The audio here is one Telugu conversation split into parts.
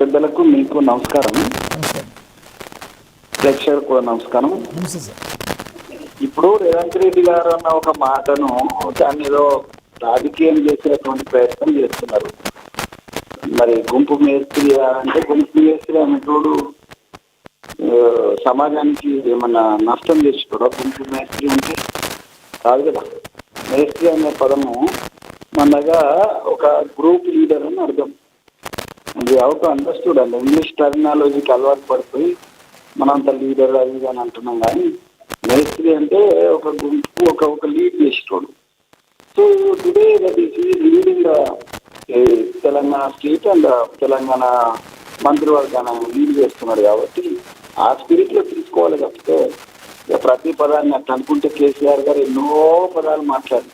పెద్దలకు మీకు నమస్కారం. ప్రేక్షకులకు కూడా నమస్కారం. ఇప్పుడు రేవంత్ రెడ్డి గారు అన్న ఒక మాటను దాన్ని ఏదో రాజకీయం చేసేటువంటి ప్రయత్నం చేస్తున్నారు. మరి గుంపు మేస్త్రి అంటే గుంపు మేస్త్రి అనేటోడు సమాజానికి ఏమన్నా నష్టం చేసేటోడా? గుంపు మేస్త్రి అంటే కాదు కదా. మేస్త్రి అనే పదము మనగా ఒక గ్రూప్ లీడర్ అని అర్థం. అది అవుట్ అండర్స్టూడ్ అండి. ఇంగ్లీష్ టర్మినాలజీకి అలవాటు పడిపోయి మనంత లీడర్ అది అని అంటున్నాం. కానీ మేస్త్రి అంటే ఒక గుంపు ఒక లీడ్ చేసేటోడు. So today that is leading Telangana state and Telangana మంత్రివర్గాన్ని లీడ్ చేస్తున్నాడు. కాబట్టి ఆ స్పిరిట్ లో తీసుకోవాలి. తప్పితే ప్రతి పదాన్ని అట్లా అనుకుంటే కేసీఆర్ గారు ఎన్నో పదాలు మాట్లాడి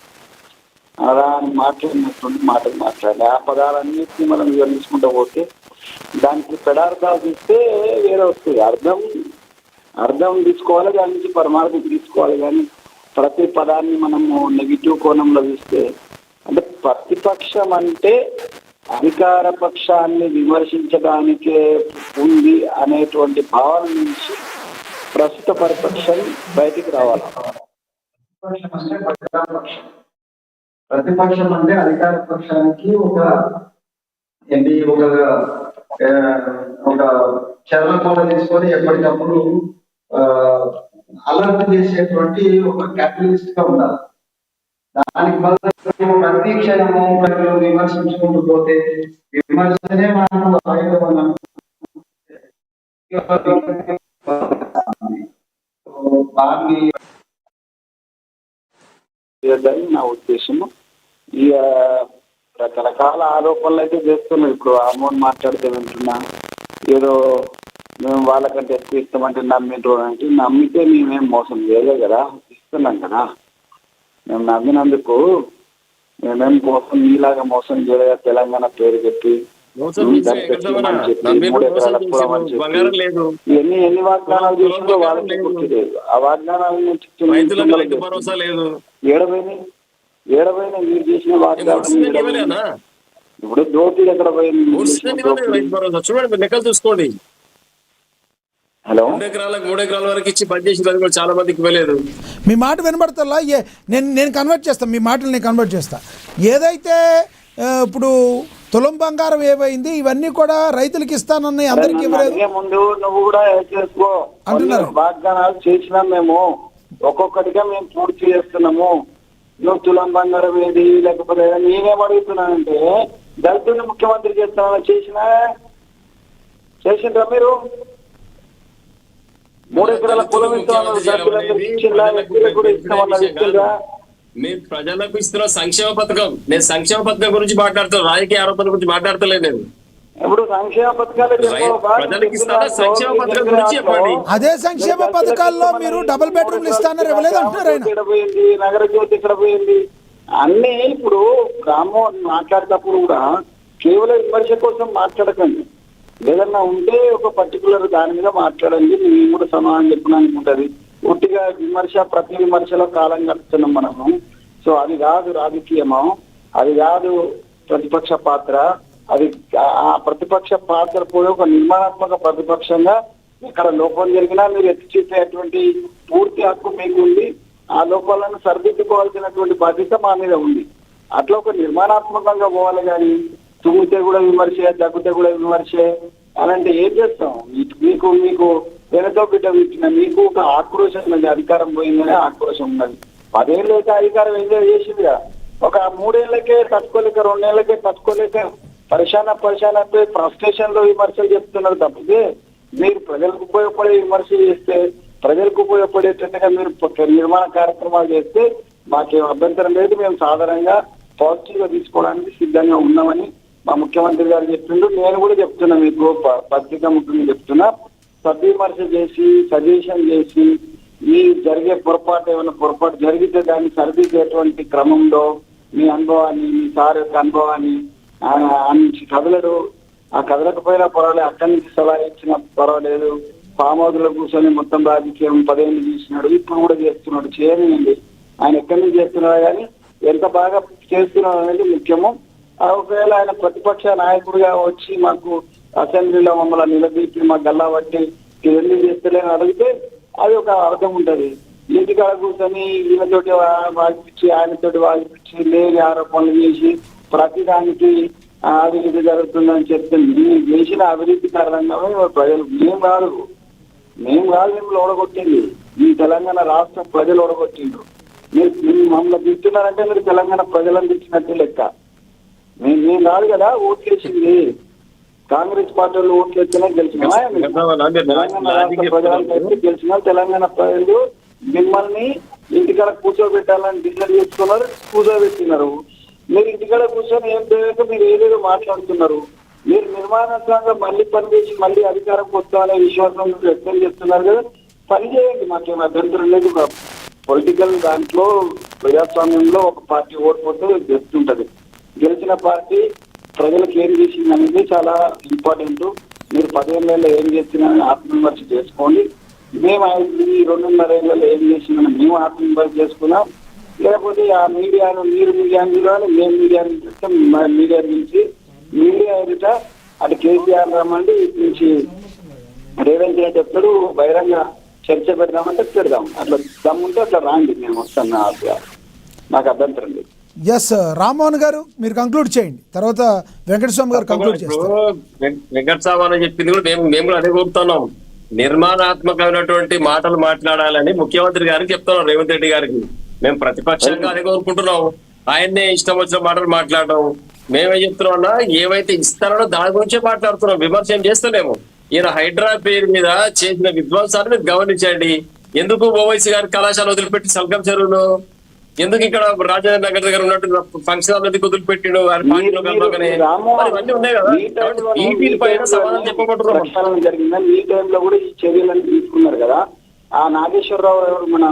అలా మాట్లాడినటువంటి మాటలు మాట్లాడి ఆ పదాలన్నింటినీ మనం వివరించుకుంటూ పోతే దానికి పెడార్థాలు తీస్తే వేరే వస్తుంది. అర్థం తీసుకోవాలి, దాని నుంచి పరమార్థం తీసుకోవాలి. కానీ ప్రతి పదాన్ని మనము నెగిటివ్ కోణంలో చూస్తే అంటే ప్రతిపక్షం అంటే అధికార పక్షాన్ని విమర్శించడానికే ఉంది అనేటువంటి భావన నుంచి ప్రస్తుత పరిపక్షం బయటికి రావాలి. ప్రతిపక్షం అంటే అధికార పక్షానికి ఒక చర్యలు తీసుకొని ఎప్పటికప్పుడు అలర్ట్ చేసేటువంటి ఒక క్యాటలిస్ట్ గా ఉండాలి. దానికి బదులు ప్రతి క్షణము విమర్శించుకుంటూ పోతే విమర్శనే మనకు ఆయుధం. నా ఉద్దేశము. ఇక రకరకాల ఆరోపణలు అయితే చేస్తున్నాం. ఇప్పుడు అమౌంట్ మాట్లాడితే వింటున్నా, ఏదో మేము వాళ్ళకంటే ఎక్కువ ఇస్తామంటే నమ్మింటారు అంటే నమ్మితే మేమేం మోసం చేయలేదు కదా, ఇస్తున్నాం కదా. మేము నమ్మినందుకు మేమేం కోసం మీలాగా మోసం చేయలేదు. తెలంగాణ పేరు చెప్పి ఎన్ని వాగ్దానాలు చేసిందో వాళ్ళకి గుర్తులేదు. ఆ వాగ్దానాలను ఏడవైనా మీరు చేసిన వాగ్దానం. ఇప్పుడు దోపిడీ ఎక్కడ పోయింది? చూసుకోండి. హలో, 3 ఎకరాల వరకు ఇచ్చి పని చేసిన కూడా చాలా మందికి ఇవ్వలేదు. మీ మాట వినబడతా? నేను కన్వర్ట్ చేస్తాను, మీ మాటలు నేను కన్వర్ట్ చేస్తా. ఏదైతే ఇప్పుడు తులం బంగారం ఏమైంది, ఇవన్నీ కూడా రైతులకు ఇస్తానని అందరికి ఇవ్వలేదు. ముందు నువ్వు కూడా చేసుకో అంటున్నారు. వాగ్దానాలు చేసినాం మేము, ఒక్కొక్కటిగా మేము పూర్తి చేస్తున్నాము. నువ్వు తులం బంగారం ఏది లేకపోతే నేనేం అడుగుతున్నానంటే దళితుడిని ముఖ్యమంత్రి చేస్తానని చేసిండ్రా మీరు? 3 ఎకరాల పొలం మేము ప్రజలకు ఇస్తున్న సంక్షేమ పథకం. నేను సంక్షేమ పథకం గురించి మాట్లాడుతాను, రాజకీయ ఆరోపణల గురించి మాట్లాడతలేదు. నేను ఇప్పుడు సంక్షేమ పథకాలు ప్రజలకు ఇస్తున్న సంక్షేమ పథకం గురించి చెప్పండి. అదే సంక్షేమ పథకాల్లో మీరు డబుల్ బెడ్రూమ్లు ఇస్తానని ఇవ్వలేదు అంటున్నారు. ఇక్కడ పోయింది, నగర జ్యోతి ఇక్కడ పోయింది అన్నీ. ఇప్పుడు రామ్మోహన్ మాట్లాడేటప్పుడు కూడా కేవలం విమర్శ కోసం మాట్లాడకండి. ఏదన్నా ఉంటే ఒక పర్టికులర్ దాని మీద మాట్లాడండి. మేము కూడా సమాధానం చెప్పడానికి ఉంటుంది. పూర్తిగా విమర్శ, ప్రతి విమర్శలో కాలం గడుపుతున్నాం మనము. సో అది కాదు రాజకీయము, అది కాదు ప్రతిపక్ష పాత్ర. అది ఆ ప్రతిపక్ష పాత్ర కూడా ఒక నిర్మాణాత్మక ప్రతిపక్షంగా ఇక్కడ లోపం జరిగినా మీరు ఎత్తి చూపేటువంటి పూర్తి హక్కు మీకు ఉంది. ఆ లోపాలను సరిదిద్దుకోవాల్సినటువంటి బాధ్యత మా మీద ఉంది. అట్లా ఒక నిర్మాణాత్మకంగా పోవాలి. కానీ తుమ్మితే కూడా విమర్శే, దగ్గుతే కూడా విమర్శే అలాంటి ఏం చేస్తాం? మీకు వెనతో బిడ్డ పెట్టిన మీకు ఒక ఆక్రోశం ఉన్నది. అధికారం పోయిందనే ఆక్రోశం ఉన్నది. 10 ఏళ్ళు అయితే అధికారం ఎంజాయ్ చేసిందిగా. ఒక 3 ఏళ్ళకే తట్టుకోలేక, 2 ఏళ్ళకే తట్టుకోలేక పరిశాన ఫ్రస్ట్రేషన్ లో విమర్శలు చెప్తున్నారు. తప్పితే మీరు ప్రజలకు ఉపయోగపడే విమర్శ చేస్తే, ప్రజలకు ఉపయోగపడేటట్టుగా మీరు నిర్మాణ కార్యక్రమాలు చేస్తే మాకేం అభ్యంతరం లేదు. మేము సాధారణంగా పాజిటివ్ గా తీసుకోవడానికి సిద్ధంగా ఉన్నామని మా ముఖ్యమంత్రి గారు చెప్పిండు. నేను కూడా చెప్తున్నా, మీకు పత్రికా ముఖ్యంగా చెప్తున్నా, సద్విమర్శ చేసి సజెషన్ చేసి ఈ జరిగే పొరపాటు ఏమైనా పొరపాటు జరిగితే దాన్ని సరిదిద్దేటువంటి క్రమంలో మీ అనుభవాన్ని, మీ సార్ యొక్క అనుభవాన్ని నుంచి కదలడు. ఆ కదలకపోయినా పర్వాలేదు, అక్కడి నుంచి సలహా ఇచ్చినా పర్వాలేదు. ఫామ్ హౌస్ లో కూర్చొని మొత్తం రాజకీయం 10 ఏళ్ళు చేసినాడు, ఇప్పుడు కూడా చేస్తున్నాడు. చేయనివ్వండి, ఆయన ఎక్కడి నుంచి చేస్తున్నాడు కానీ ఎంత బాగా చేస్తున్నాడు అనేది ముఖ్యము. ఒకవేళ ఆయన ప్రతిపక్ష నాయకుడిగా వచ్చి మాకు అసెంబ్లీలో మమ్మల్ని నిలదీసి మా గల్లా బట్టి ఇది ఎందుకు చేస్తలేని అడిగితే అది ఒక అర్థం ఉంటది. ఇంటికాడ కూర్చొని ఈయనతోటి వాదిపించి ఆయనతోటి వాదిపించి లేని ఆరోపణలు చేసి ప్రతిదానికి అవినీతి జరుగుతుందని చెప్తుంది. మీరు చేసిన అవినీతి కారణంగా ప్రజలు మేము కాదు మిమ్మల్ని ఓడగొట్టింది ఈ తెలంగాణ రాష్ట్ర ప్రజలు ఓడగొట్టిండ్రు. మీరు మమ్మల్ని తింటున్నారంటే మీరు తెలంగాణ ప్రజలను తిట్టినట్టు లెక్క. మేము కాదు కదా ఓట్లు వేసింది, కాంగ్రెస్ పార్టీ వాళ్ళు ఓట్లు వేస్తేనే గెలిచిన తెలంగాణ రాష్ట్ర ప్రజలు గెలిచిన తెలంగాణ ప్రజలు మిమ్మల్ని ఇంటికాడ కూర్చోబెట్టాలని డిసైడ్ చేసుకున్నారు, కూర్చోబెట్టినారు. మీరు ఇంటికాడ కూర్చొని ఏం తెలియక మీరు ఏదేదో మాట్లాడుతున్నారు. మీరు నిర్మాణాత్మకంగా మళ్ళీ పనిచేసి మళ్ళీ అధికారం వస్తామనే విశ్వాసం వ్యక్తం చేస్తున్నారు కదా, పని చేయండి, మాకేం అభ్యంతరం లేదు. పొలిటికల్ దాంట్లో ప్రజాస్వామ్యంలో ఒక పార్టీ ఓడిపోతే గెలుస్తుంటది. గెలిచిన పార్టీ ప్రజలకు ఏం చేసింది అనేది చాలా ఇంపార్టెంట్. మీరు 10 ఏళ్ళలో ఏం చేసిందని ఆత్మవిమర్శ చేసుకోండి. మేము ఈ 2.5 ఏళ్లలో ఏం చేసిందని మేము ఆత్మవిమర్శ చేసుకున్నాం. లేకపోతే ఆ మీడియాను మీరు మీడియాని చూడాలి, మేము మీడియాని చూస్తాం. మీడియా నుంచి మీడియా ఎదుట అటు కేసీఆర్ రమ్మండి, ఇటు నుంచి రేవంత్ రెడ్డి చెప్తాడు బహిరంగ చర్చ పెడదామంటే పెడదాం. అట్లా దమ్ముంటే అట్లా రాండి, నేను వస్తాను, నాకు అభ్యంతరం లేదు. ఎస్ రామ్మోహన్ గారు మీరు కంక్లూడ్ చేయండి, తర్వాత వెంకటస్వామి గారు కంక్లూడ్ చేస్తారు. వెంకటస్వామి అని చెప్పింది కూడా మేము కూడా అదే కోరుతున్నాం. నిర్మాణాత్మకమైనటువంటి మాటలు మాట్లాడాలని ముఖ్యమంత్రి గారికి చెప్తున్నాం, రేవంత్ రెడ్డి గారికి. మేము ప్రతిపక్షంగా అదే కోరుకుంటున్నాం. ఆయన్నే ఇష్టం వచ్చిన మాటలు మాట్లాడడం. మేమేం చెప్తున్నాం అన్నా, ఏవైతే ఇస్తారో దాని గురించే మాట్లాడుతున్నాం, విమర్శ ఏం చేస్తలేము. ఈయన హైడ్రా పేరు మీద చేసిన విధ్వంసాన్ని మీరు గమనించండి. ఎందుకు ఓవైసీ గారి కళాశాల వదిలిపెట్టి సల్గం చెరువులో, ఎందుకు ఇక్కడ రాజేంద్ర నగర్ దగ్గర ఉన్నట్టు ఫంక్షన్ హాల్ ఎందుకు వదిలిపెట్టిడు ఆయన పార్టీలో కలవగానే? ఇవన్నీ ఉన్నాయి కదా, వీటి పైన సమాధానం చెప్పబడుతున్నాం. జరిగిందని ఈ టైంలో కూడా ఈ చర్యలను తీసుకున్నారు కదా. ఆ నాగేశ్వరరావు ఎవరు, మన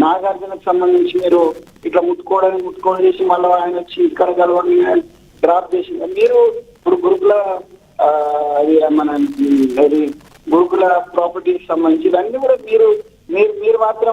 నాగార్జునకు సంబంధించి మీరు ఇట్లా ముట్టుకోవడం చేసి మళ్ళీ ఆయన వచ్చి ఇక్కడ కలవని డ్రాప్ చేసి మీరు ఇప్పుడు గురుకుల అది మన గురుకుల ప్రాపర్టీకి సంబంధించి ఇవన్నీ కూడా మీరు మాత్రం